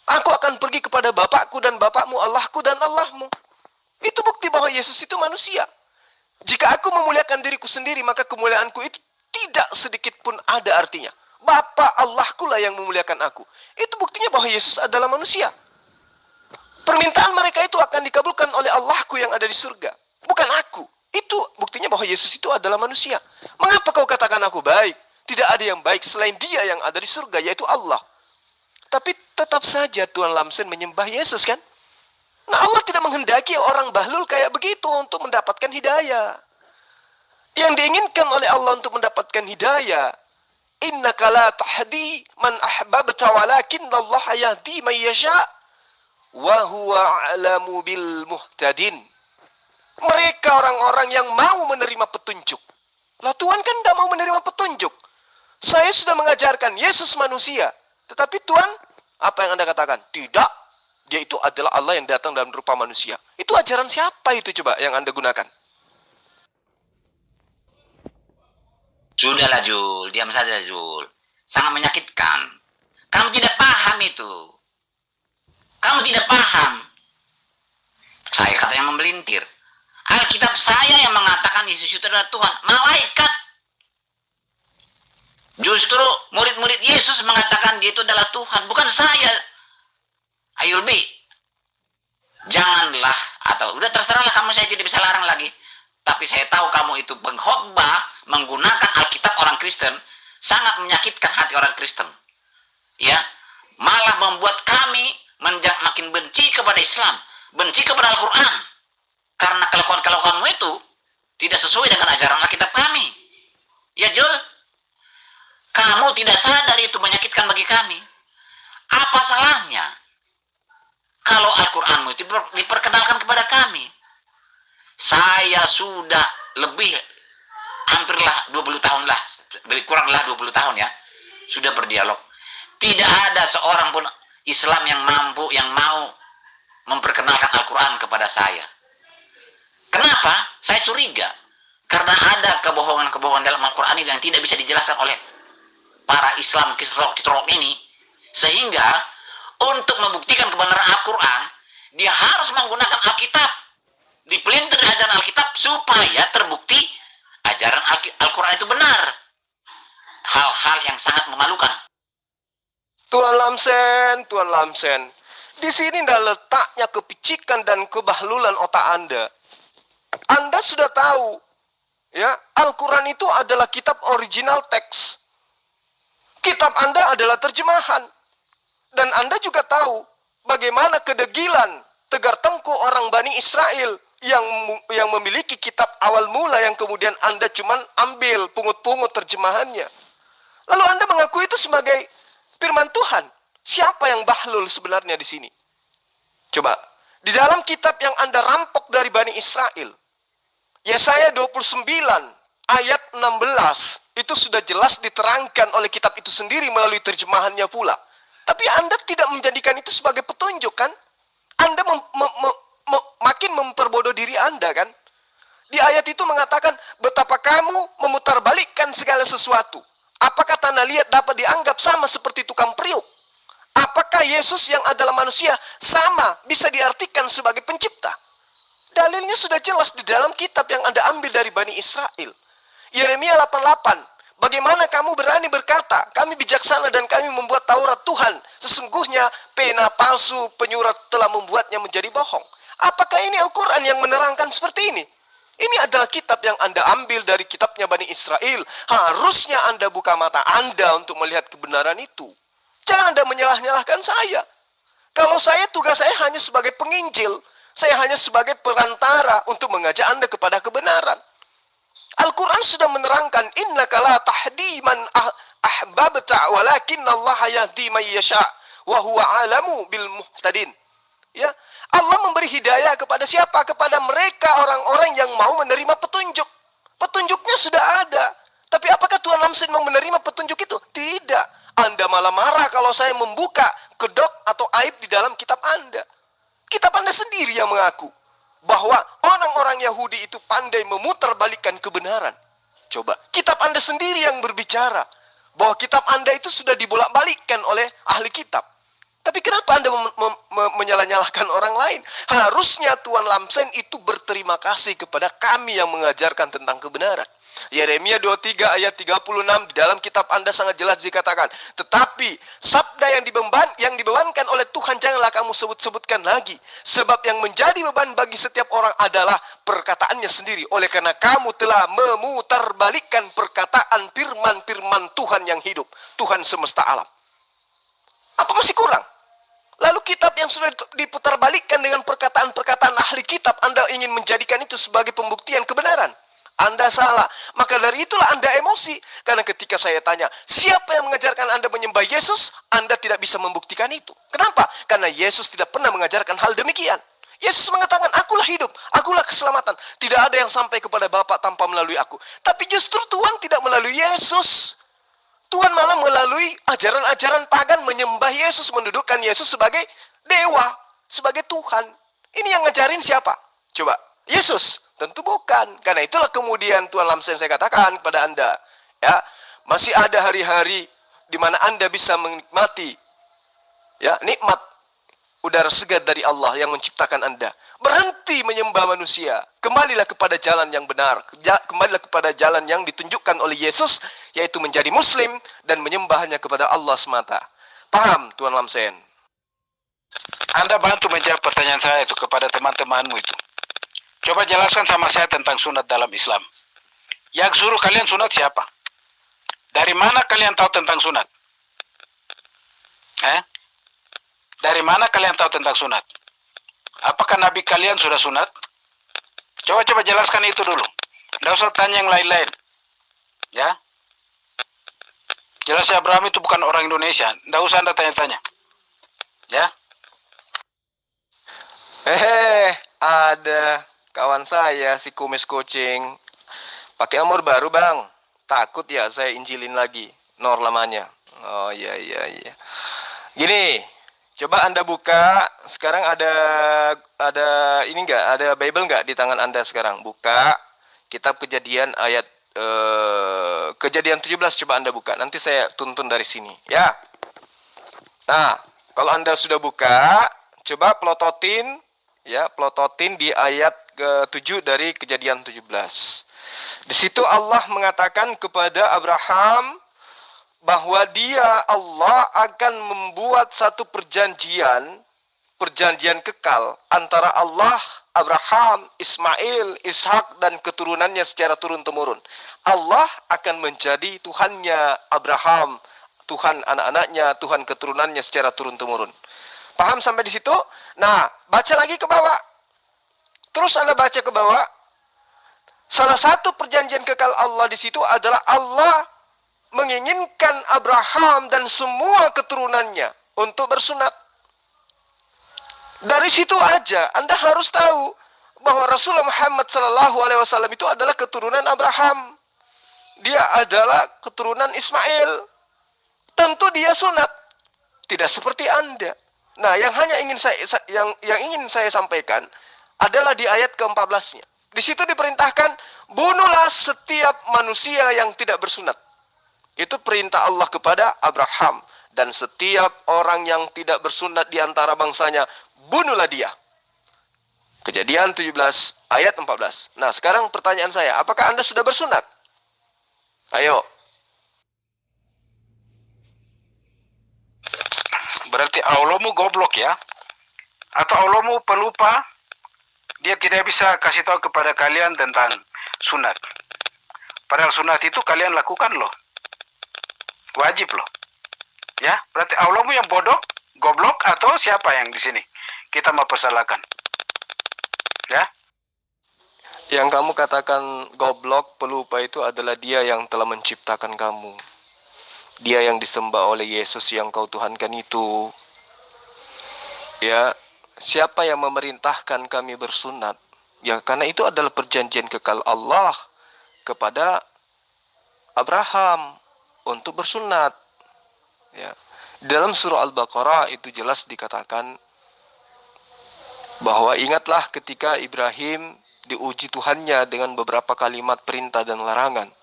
Aku akan pergi kepada Bapakku dan Bapakmu, Allahku dan Allahmu. Itu bukti bahwa Yesus itu manusia. Jika aku memuliakan diriku sendiri, maka kemuliaanku itu tidak sedikit pun ada artinya. Bapa Allahku lah yang memuliakan aku. Itu buktinya bahwa Yesus adalah manusia. Permintaan mereka itu akan dikabulkan oleh Allahku yang ada di surga. Bukan aku. Itu buktinya bahwa Yesus itu adalah manusia. Mengapa kau katakan aku baik? Tidak ada yang baik selain dia yang ada di surga, yaitu Allah. Tapi tetap saja Tuan Lamsen menyembah Yesus kan? Nah, Allah tidak menghendaki orang bahlul kayak begitu untuk mendapatkan hidayah. Yang diinginkan oleh Allah untuk mendapatkan hidayah, innaka la tahdi man ahbabta walakin Allah yahdi man yasha' wa huwa a'lamu bil muhtadin. Mereka orang-orang yang mau menerima petunjuk. Lah Tuhan kan tidak mau menerima petunjuk. Saya sudah mengajarkan Yesus manusia. Tetapi Tuhan, apa yang Anda katakan? Tidak, dia itu adalah Allah yang datang dalam rupa manusia. Itu ajaran siapa itu coba yang Anda gunakan? Sudahlah Jul, diam saja Jul. Sangat menyakitkan. Kamu tidak paham itu. Kamu tidak paham. Saya katanya membelintir. Alkitab saya yang mengatakan Yesus itu adalah Tuhan. Malaikat. Justru murid-murid Yesus mengatakan dia itu adalah Tuhan. Bukan saya. Ayo lebih. Janganlah. Atau udah terserahlah kamu, saya tidak bisa larang lagi. Tapi saya tahu kamu itu pengkhotbah menggunakan Alkitab orang Kristen. Sangat menyakitkan hati orang Kristen. Ya, malah membuat kami makin benci kepada Islam, benci kepada Al-Quran, karena kelakuan-kelakuanmu itu tidak sesuai dengan ajaran Alkitab kami. Ya Jul, kamu tidak sadar itu menyakitkan bagi kami. Apa salahnya kalau Al-Quranmu itu diperkenalkan kepada kami? Saya sudah hampirlah 20 tahun lah, kuranglah 20 tahun ya, sudah berdialog. Tidak ada seorang pun Islam yang mau memperkenalkan Al-Quran kepada saya. Kenapa? Saya curiga. Karena ada kebohongan-kebohongan dalam Al-Quran yang tidak bisa dijelaskan oleh para Islam kitrok ini. Sehingga untuk membuktikan kebenaran Al-Quran, dia harus menggunakan Alkitab. Dipelintir ajaran Alkitab supaya terbukti ajaran Al-Quran itu benar. Hal-hal yang sangat memalukan. Tuan Lamsen, di sini dah letaknya kepicikan dan kebahlulan otak Anda. Anda sudah tahu, ya, Al-Quran itu adalah kitab original teks. Kitab Anda adalah terjemahan. Dan Anda juga tahu bagaimana kedegilan, tegar tengkuk orang Bani Israel yang memiliki kitab awal mula yang kemudian Anda cuman ambil pungut-pungut terjemahannya. Lalu Anda mengaku itu sebagai firman Tuhan. Siapa yang bahlul sebenarnya di sini? Coba, di dalam kitab yang Anda rampok dari Bani Israel, Yesaya 29 ayat 16, itu sudah jelas diterangkan oleh kitab itu sendiri melalui terjemahannya pula. Tapi Anda tidak menjadikan itu sebagai petunjuk kan? Anda makin memperbodoh diri Anda kan? Di ayat itu mengatakan, betapa kamu memutarbalikkan segala sesuatu. Apakah tanah liat dapat dianggap sama seperti tukang periuk? Apakah Yesus yang adalah manusia sama bisa diartikan sebagai pencipta? Dalilnya sudah jelas di dalam kitab yang Anda ambil dari Bani Israel. Yeremia 88. Bagaimana kamu berani berkata, kami bijaksana dan kami membuat Taurat Tuhan. Sesungguhnya pena palsu penyurat telah membuatnya menjadi bohong. Apakah ini Al-Quran yang menerangkan seperti ini? Ini adalah kitab yang Anda ambil dari kitabnya Bani Israel. Harusnya Anda buka mata Anda untuk melihat kebenaran itu. Jangan Anda menyalah-nyalahkan saya. Kalau tugas saya hanya sebagai penginjil. Saya hanya sebagai perantara untuk mengajak Anda kepada kebenaran. Al-Quran sudah menerangkan, innaka la tahdi man ahbabta walakinna Allah yahdi man yasha wa huwa alamu bil muhtadin. Ya, Allah memberi hidayah kepada siapa? Kepada mereka orang-orang yang mau menerima petunjuk. Petunjuknya sudah ada. Tapi apakah Tuan Lamsen mau menerima petunjuk itu? Tidak. Anda malah marah kalau saya membuka kedok atau aib di dalam kitab Anda. Kitab Anda sendiri yang mengaku bahwa orang-orang Yahudi itu pandai memutarbalikkan kebenaran. Coba, kitab Anda sendiri yang berbicara bahwa kitab Anda itu sudah dibolak-balikkan oleh ahli kitab. Tapi kenapa Anda menyalah-nyalahkan orang lain? Harusnya Tuan Lamsen itu berterima kasih kepada kami yang mengajarkan tentang kebenaran. Yeremia 23 ayat 36 di dalam kitab Anda sangat jelas dikatakan, tetapi sabda yang dibebankan oleh Tuhan janganlah kamu sebut-sebutkan lagi, sebab yang menjadi beban bagi setiap orang adalah perkataannya sendiri, oleh karena kamu telah memutarbalikkan perkataan firman-firman Tuhan yang hidup, Tuhan semesta alam. Apa masih kurang? Lalu kitab yang sudah diputarbalikkan dengan perkataan-perkataan ahli kitab, Anda ingin menjadikan itu sebagai pembuktian kebenaran? Anda salah. Maka dari itulah Anda emosi. Karena ketika saya tanya, siapa yang mengajarkan Anda menyembah Yesus? Anda tidak bisa membuktikan itu. Kenapa? Karena Yesus tidak pernah mengajarkan hal demikian. Yesus mengatakan, akulah hidup, akulah keselamatan. Tidak ada yang sampai kepada Bapa tanpa melalui aku. Tapi justru Tuhan tidak melalui Yesus. Tuhan malah melalui ajaran-ajaran pagan menyembah Yesus, mendudukkan Yesus sebagai dewa, sebagai Tuhan. Ini yang ngajarin siapa? Coba, Yesus? Tentu bukan. Karena itulah kemudian Tuan Lamsen saya katakan kepada Anda, ya, masih ada hari-hari di mana Anda bisa menikmati, ya, nikmat udara segar dari Allah yang menciptakan Anda. Berhenti menyembah manusia. Kembalilah kepada jalan yang benar. Kembalilah kepada jalan yang ditunjukkan oleh Yesus, yaitu menjadi Muslim dan menyembahnya kepada Allah semata. Paham, Tuan Lamsen? Anda bantu menjawab pertanyaan saya itu kepada teman-temanmu itu. Coba jelaskan sama saya tentang sunat dalam Islam. Yang suruh kalian sunat siapa? Dari mana kalian tahu tentang sunat? Dari mana kalian tahu tentang sunat? Apakah Nabi kalian sudah sunat? Coba jelaskan itu dulu. Tidak usah tanya yang lain-lain. Ya. Jelas Abraham itu bukan orang Indonesia. Tidak usah Anda tanya-tanya. Ya. Ada kawan saya si kumis kucing. Pakai nomor baru, Bang. Takut ya saya injilin lagi. Nor lamanya. Oh iya. Gini. Coba Anda buka, sekarang ada ini enggak? Ada Bible enggak di tangan Anda sekarang? Buka kitab Kejadian ayat Kejadian 17, coba Anda buka. Nanti saya tuntun dari sini, ya. Nah, kalau Anda sudah buka, coba plototin di ayat ke-7 dari Kejadian 17. Di situ Allah mengatakan kepada Abraham bahwa Allah akan membuat satu perjanjian kekal antara Allah, Abraham, Ismail, Ishak dan keturunannya secara turun-temurun. Allah akan menjadi Tuhannya Abraham, Tuhan anak-anaknya, Tuhan keturunannya secara turun-temurun. Paham sampai di situ? Nah, baca lagi ke bawah. Terus Anda baca ke bawah. Salah satu perjanjian kekal Allah di situ adalah Allah menginginkan Abraham dan semua keturunannya untuk bersunat. Dari situ aja Anda harus tahu bahwa Rasulullah Muhammad SAW itu adalah keturunan Abraham. Dia adalah keturunan Ismail. Tentu dia sunat. Tidak seperti Anda. Nah, yang ingin saya sampaikan adalah di ayat ke-14-nya. Di situ diperintahkan, bunuhlah setiap manusia yang tidak bersunat. Itu perintah Allah kepada Abraham. Dan setiap orang yang tidak bersunat di antara bangsanya, bunuhlah dia. Kejadian 17 ayat 14. Nah, sekarang pertanyaan saya, apakah Anda sudah bersunat? Ayo. Berarti Allahmu goblok ya? Atau Allahmu pelupa? Dia tidak bisa kasih tahu kepada kalian tentang sunat. Padahal sunat itu kalian lakukan loh. Wajib loh. Ya, berarti Allahmu yang bodoh, goblok, atau siapa yang di sini kita mau persalahkan? Ya. Yang kamu katakan goblok, pelupa itu adalah dia yang telah menciptakan kamu. Dia yang disembah oleh Yesus yang kau tuhankan itu. Ya, siapa yang memerintahkan kami bersunat? Ya, karena itu adalah perjanjian kekal Allah kepada Abraham untuk bersunat. Ya. Dalam surah Al-Baqarah itu jelas dikatakan bahwa ingatlah ketika Ibrahim diuji Tuhannya dengan beberapa kalimat perintah dan larangan.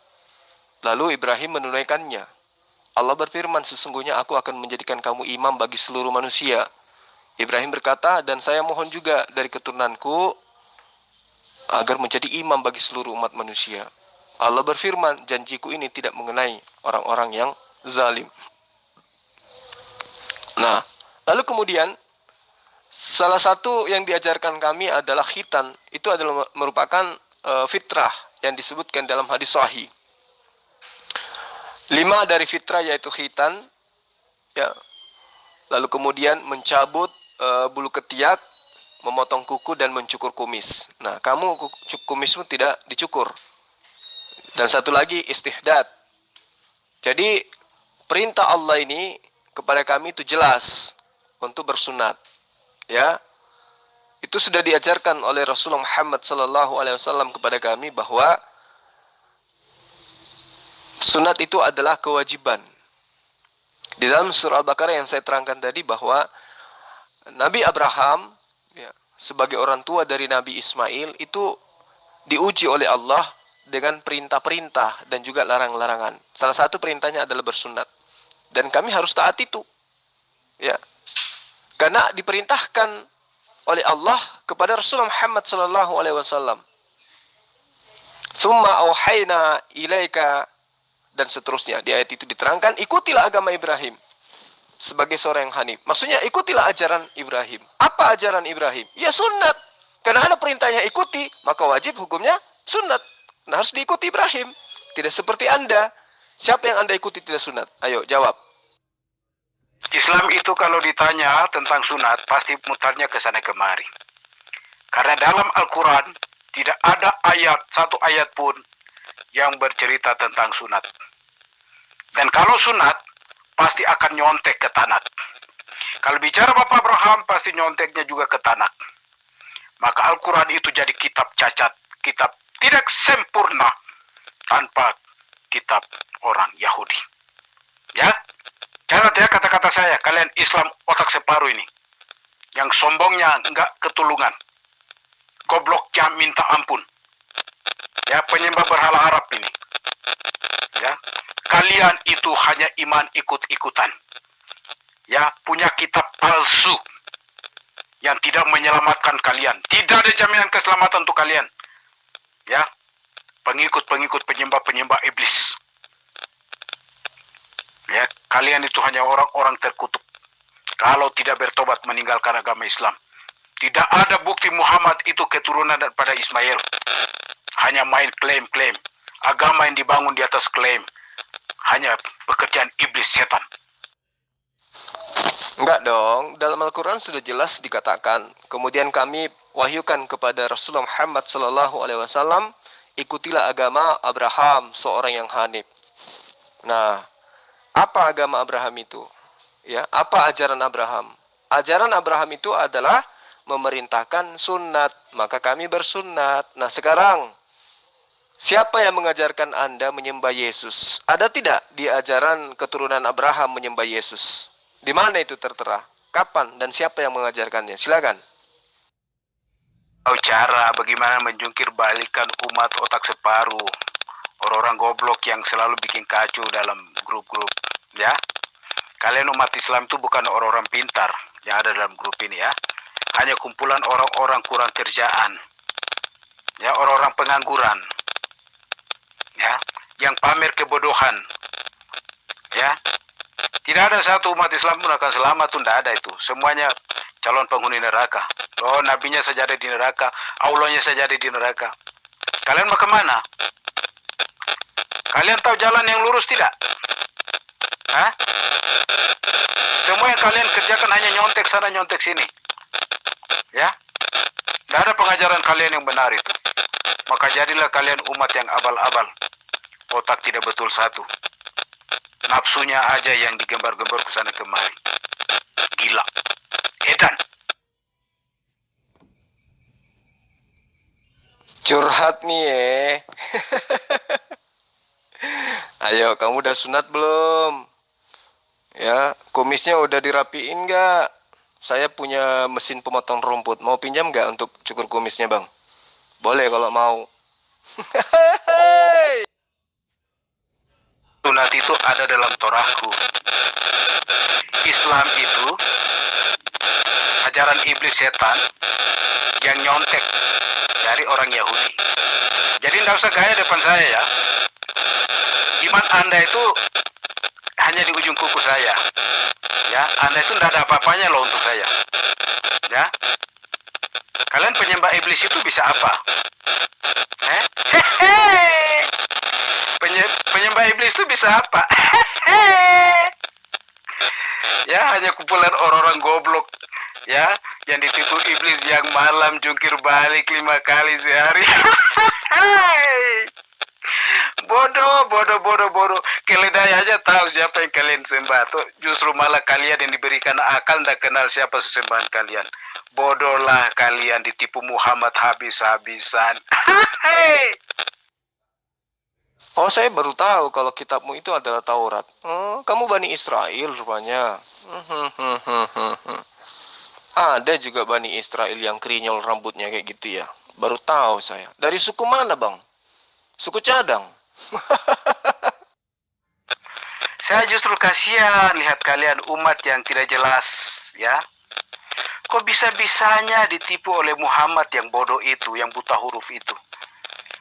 Lalu Ibrahim menunaikannya. Allah berfirman, sesungguhnya aku akan menjadikan kamu imam bagi seluruh manusia. Ibrahim berkata, dan saya mohon juga dari keturunanku agar menjadi imam bagi seluruh umat manusia. Allah berfirman, janjiku ini tidak mengenai orang-orang yang zalim. Nah, lalu kemudian salah satu yang diajarkan kami adalah khitan. Itu adalah merupakan fitrah yang disebutkan dalam hadis sahih. 5 dari fitrah yaitu khitan, ya. Lalu kemudian mencabut bulu ketiak, memotong kuku dan mencukur kumis. Nah, kamu kumismu tidak dicukur. Dan satu lagi istihdad. Jadi perintah Allah ini kepada kami itu jelas untuk bersunat. Ya, itu sudah diajarkan oleh Rasulullah Muhammad SAW kepada kami bahwa sunat itu adalah kewajiban. Di dalam surah Al-Baqarah yang saya terangkan tadi bahwa Nabi Abraham ya, sebagai orang tua dari Nabi Ismail itu diuji oleh Allah dengan perintah-perintah dan juga larang-larangan. Salah satu perintahnya adalah bersunat. Dan kami harus taat itu. Ya. Karena diperintahkan oleh Allah kepada Rasulullah Muhammad sallallahu alaihi wasallam. Summa auhayna ilaika, dan seterusnya. Di ayat itu diterangkan, ikutilah agama Ibrahim sebagai seorang yang hanif. Maksudnya ikutilah ajaran Ibrahim. Apa ajaran Ibrahim? Ya sunat. Karena ada perintahnya ikuti, maka wajib hukumnya sunat. Nah, harus diikuti Ibrahim. Tidak seperti Anda. Siapa yang Anda ikuti tidak sunat? Ayo jawab. Islam itu kalau ditanya tentang sunat, pasti mutarnya ke sana kemari. Karena dalam Al-Quran, tidak ada satu ayat pun yang bercerita tentang sunat. Dan kalau sunat, pasti akan nyontek ke tanah. Kalau bicara Bapak Abraham, pasti nyonteknya juga ke tanah. Maka Al-Quran itu jadi kitab cacat, kitab tidak sempurna tanpa kitab orang Yahudi. Ya, jangan ya kata-kata saya, kalian Islam otak separuh ini. Yang sombongnya enggak ketulungan. Gobloknya minta ampun. Ya, penyembah berhala Arab ini. Ya, kalian itu hanya iman ikut-ikutan. Ya, punya kitab palsu yang tidak menyelamatkan kalian. Tidak ada jaminan keselamatan untuk kalian. Ya, pengikut-pengikut penyembah-penyembah iblis. Ya, kalian itu hanya orang-orang terkutuk. Kalau tidak bertobat meninggalkan agama Islam. Tidak ada bukti Muhammad itu keturunan daripada Ismail. Hanya main klaim-klaim. Agama yang dibangun di atas klaim. Hanya pekerjaan iblis setan. Enggak dong, dalam Al-Quran sudah jelas dikatakan. Kemudian kami wahyukan kepada Rasulullah Muhammad SAW, ikutilah agama Abraham, seorang yang hanif. Nah, apa agama Abraham itu? Ya, apa ajaran Abraham? Ajaran Abraham itu adalah memerintahkan sunat, maka kami bersunat. Nah, sekarang siapa yang mengajarkan Anda menyembah Yesus? Ada tidak di ajaran keturunan Abraham menyembah Yesus? Di mana itu tertera? Kapan dan siapa yang mengajarkannya? Silakan. Tahu cara bagaimana menjungkir balikan umat otak separuh. Orang-orang goblok yang selalu bikin kacau dalam grup-grup. Ya, kalian umat Islam itu bukan orang-orang pintar yang ada dalam grup ini ya. Hanya kumpulan orang-orang kurang kerjaan. Ya, orang-orang pengangguran. Ya, yang pamer kebodohan. Ya, tidak ada satu umat Islam pun akan selamat tuh, tidak ada itu. Semuanya calon penghuni neraka. Oh, nabinya saja ada di neraka, Allahnya saja ada di neraka. Kalian mau kemana? Kalian tahu jalan yang lurus tidak? Hah? Semua yang kalian kerjakan hanya nyontek sana, nyontek sini. Ya? Tidak ada pengajaran kalian yang benar itu. Maka jadilah kalian umat yang abal-abal. Otak tidak betul satu. Nafsunya aja yang digembar-gembar ke sana kemari. Gila. Edan. Curhat nih Ayo, kamu udah sunat belum? Ya, kumisnya udah dirapiin nggak? Saya punya mesin pemotong rumput. Mau pinjam nggak untuk cukur kumisnya, Bang? Boleh kalau mau. Sunat itu ada dalam Torahku. Islam itu ajaran iblis setan yang nyontek dari orang Yahudi. Jadi tidak usah gaya depan saya ya. Iman Anda itu hanya di ujung kuku saya. Ya, Anda itu tidak ada apa-apanya loh untuk saya. Ya. Kalian penyembah iblis itu bisa apa? Penyembah iblis itu bisa apa? Ya, hanya kumpulan orang-orang goblok ya, yang ditipu iblis yang malam jungkir balik 5 kali sehari. Bodoh. Keledai aja tahu siapa yang kalian sembah. Tuh, justru malah kalian yang diberikan akal tidak kenal siapa sesembahan kalian. Bodohlah kalian, ditipu Muhammad habis-habisan. Oh, saya baru tahu kalau kitabmu itu adalah Taurat. Oh, kamu Bani Israel rupanya. Ada juga Bani Israel yang krinyol rambutnya kayak gitu ya. Baru tahu saya. Dari suku mana, Bang? Suku cadang. Saya justru kasihan lihat kalian umat yang tidak jelas, ya. Kok bisa-bisanya ditipu oleh Muhammad yang bodoh itu, yang buta huruf itu?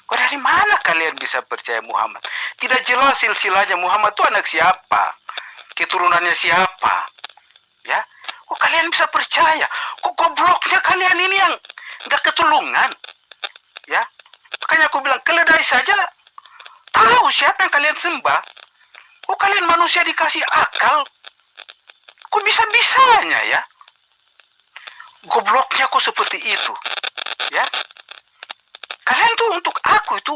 Kok dari mana kalian bisa percaya Muhammad? Tidak jelas silsilahnya Muhammad itu anak siapa? Keturunannya siapa? Ya, kok kalian bisa percaya? Kok gobloknya kalian ini yang nggak ketulungan? Ya, makanya aku bilang keledai saja tahu siapa yang kalian sembah. Kok kalian manusia dikasih akal? Kok bisa-bisanya ya? Gobloknya kok seperti itu, ya? Kalian tuh untuk aku itu,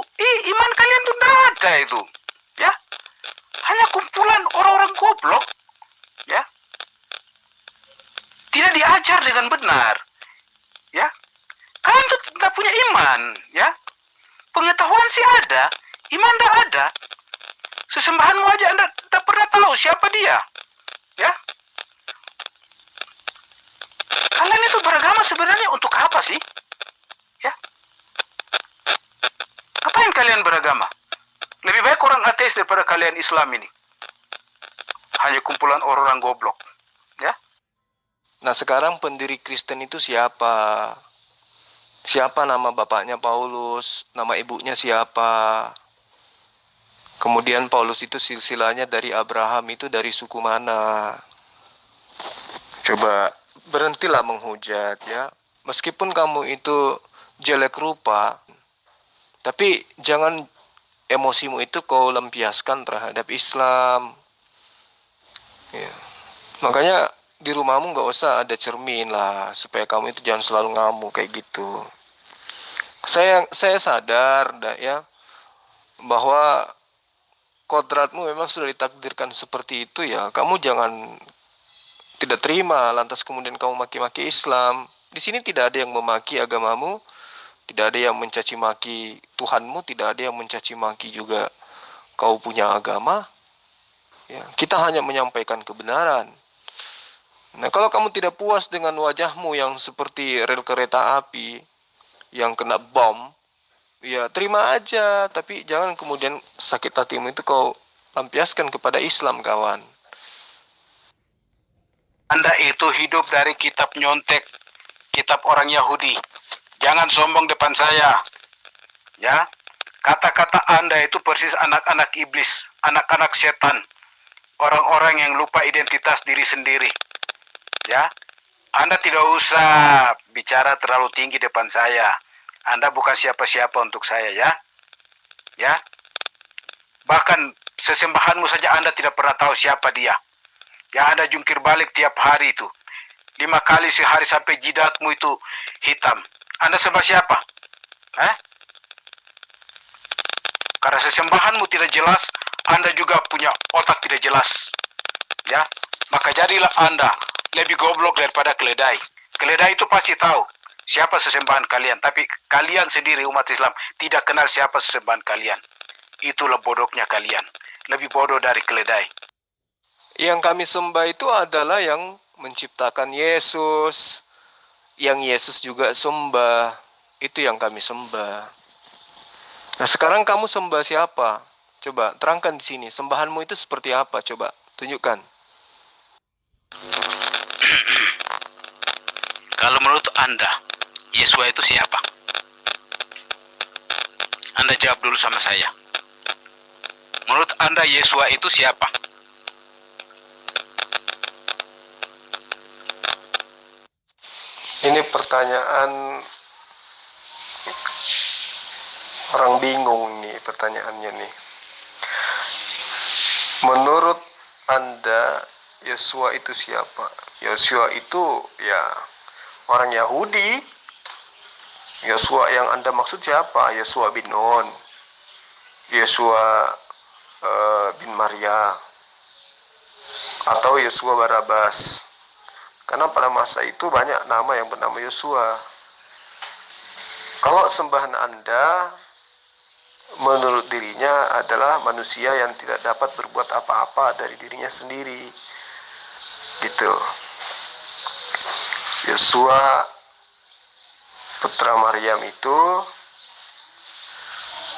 iman kalian tuh nggak ada itu, ya? Hanya kumpulan orang-orang goblok, ya? Tidak diajar dengan benar, ya? Kalian tuh nggak punya iman, ya? Pengetahuan sih ada, iman nggak ada. Sesembahanmu aja Anda tidak pernah tahu siapa dia, ya? Kalian itu beragama sebenarnya untuk apa sih? Ya? Ngapain kalian beragama? Lebih baik orang ateis daripada kalian Islam ini. Hanya kumpulan orang goblok, ya? Nah, sekarang pendiri Kristen itu siapa? Siapa nama bapaknya Paulus? Nama ibunya siapa? Kemudian Paulus itu silsilahnya dari Abraham itu dari suku mana? Coba berhentilah menghujat ya. Meskipun kamu itu jelek rupa, tapi jangan emosimu itu kau lampiaskan terhadap Islam. Ya. Makanya di rumahmu nggak usah ada cermin lah, supaya kamu itu jangan selalu ngamuk kayak gitu. Saya sadar ya bahwa kodratmu memang sudah ditakdirkan seperti itu ya. Kamu jangan tidak terima lantas kemudian kamu maki-maki Islam. Di sini tidak ada yang memaki agamamu, tidak ada yang mencaci maki Tuhanmu, tidak ada yang mencaci maki juga kau punya agama. Ya, kita hanya menyampaikan kebenaran. Nah, kalau kamu tidak puas dengan wajahmu yang seperti rel kereta api yang kena bom, ya terima aja, tapi jangan kemudian sakit hatimu itu kau lampiaskan kepada Islam, kawan. Anda itu hidup dari kitab nyontek, kitab orang Yahudi. Jangan sombong depan saya. Ya, kata-kata Anda itu persis anak-anak iblis, anak-anak setan. Orang-orang yang lupa identitas diri sendiri. Ya, Anda tidak usah bicara terlalu tinggi depan saya. Anda bukan siapa-siapa untuk saya, ya. Ya. Bahkan sesembahanmu saja Anda tidak pernah tahu siapa dia. Ya, Anda jungkir balik tiap hari itu. 5 kali sehari sampai jidatmu itu hitam. Anda sembah siapa? Karena sesembahanmu tidak jelas, Anda juga punya otak tidak jelas. Ya, maka jadilah Anda lebih goblok daripada keledai. Keledai itu pasti tahu siapa sesembahan kalian, tapi kalian sendiri umat Islam tidak kenal siapa sesembahan kalian. Itulah bodohnya kalian, lebih bodoh dari keledai. Yang kami sembah itu adalah yang menciptakan Yesus, yang Yesus juga sembah. Itu yang kami sembah. Nah, sekarang kamu sembah siapa? Coba terangkan di sini, sembahanmu itu seperti apa? Coba tunjukkan. Kalau menurut Anda, Yesua itu siapa? Anda jawab dulu sama saya. Menurut Anda, Yesua itu siapa? Ini pertanyaan orang bingung nih pertanyaannya nih. Menurut Anda, Yesua itu siapa? Yesua itu ya orang Yahudi. Yesua yang Anda maksud siapa? Yesua bin Nun, Yesua bin Maria, atau Yesua Barabas. Karena pada masa itu banyak nama yang bernama Yesua. Kalau sembahan Anda menurut dirinya adalah manusia yang tidak dapat berbuat apa-apa dari dirinya sendiri. Gitu. Yosua putra Maryam itu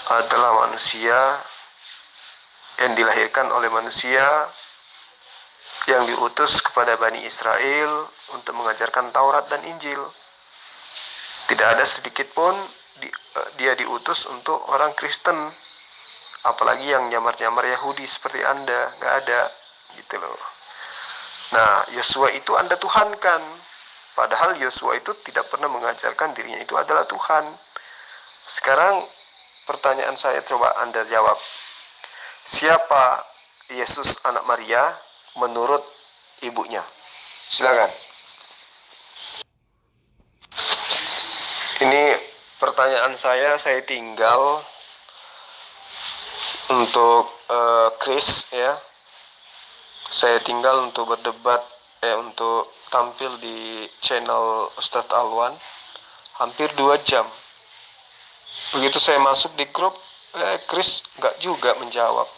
adalah manusia yang dilahirkan oleh manusia yang diutus kepada Bani Israel untuk mengajarkan Taurat dan Injil. Tidak ada sedikit pun dia diutus untuk orang Kristen, apalagi yang nyamar-nyamar Yahudi seperti Anda, nggak ada, gitu loh. Nah, Yosua itu Anda tuhankan, padahal Yosua itu tidak pernah mengajarkan dirinya itu adalah Tuhan. Sekarang pertanyaan saya, coba Anda jawab. Siapa Yesus anak Maria menurut ibunya? Silakan. Ini pertanyaan saya tinggal untuk Chris ya. Saya tinggal untuk berdebat untuk tampil di channel Ustadz Alwan hampir 2 jam. Begitu saya masuk di grup, Chris nggak juga menjawab.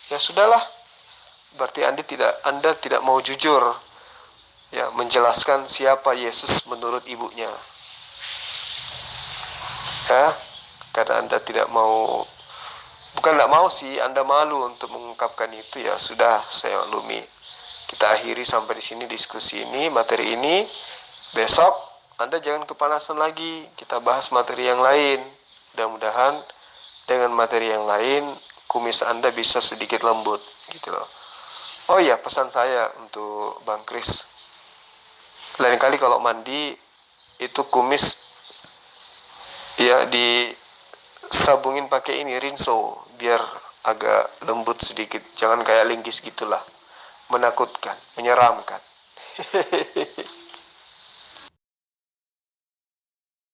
Ya sudahlah, berarti Anda tidak mau jujur ya menjelaskan siapa Yesus menurut ibunya. Ya, karena Anda tidak mau, bukan tidak mau sih, Anda malu untuk mengungkapkan itu. Ya sudah, saya maklumi. Kita akhiri sampai di sini diskusi ini, materi ini. Besok Anda jangan kepanasan lagi, kita bahas materi yang lain. Mudah-mudahan dengan materi yang lain kumis Anda bisa sedikit lembut gitu loh. Oh iya, pesan saya untuk Bang Kris, lain kali kalau mandi itu kumis ya disabungin pakai ini rinso biar agak lembut sedikit, jangan kayak linggis gitulah, menakutkan, menyeramkan.